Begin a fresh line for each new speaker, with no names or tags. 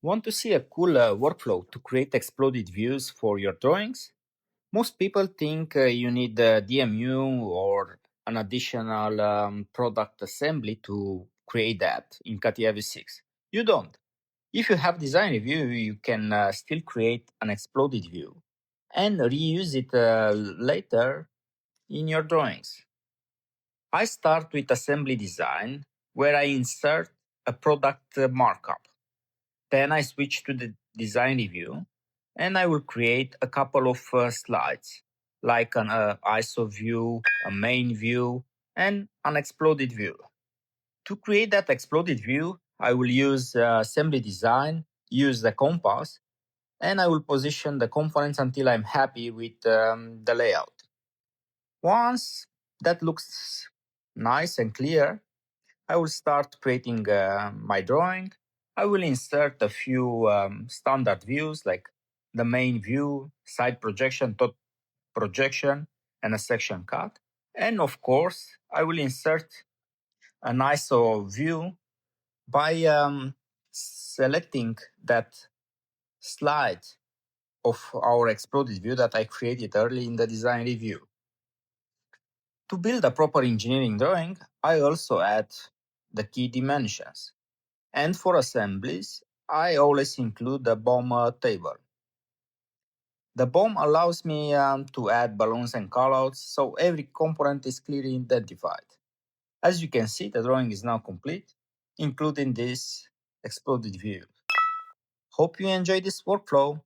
Want to see a cool workflow to create exploded views for your drawings? Most people think you need a DMU or an additional product assembly to create that in CATIA V6. You don't. If you have design review, you can still create an exploded view and reuse it later in your drawings. I start with assembly design where I insert a product markup. Then I switch to the design review and I will create a couple of slides like an ISO view, a main view, and an exploded view. To create that exploded view, I will use assembly design, use the compass, and I will position the components until I'm happy with the layout. Once that looks nice and clear, I will start creating my drawing. I will insert a few standard views like the main view, side projection, top projection, and a section cut. And of course, I will insert an ISO view by selecting that slide of our exploded view that I created early in the design review. To build a proper engineering drawing, I also add the key dimensions. And for assemblies, I always include the BOM table. The BOM allows me to add balloons and callouts, so every component is clearly identified. As you can see, the drawing is now complete, including this exploded view. Hope you enjoy this workflow.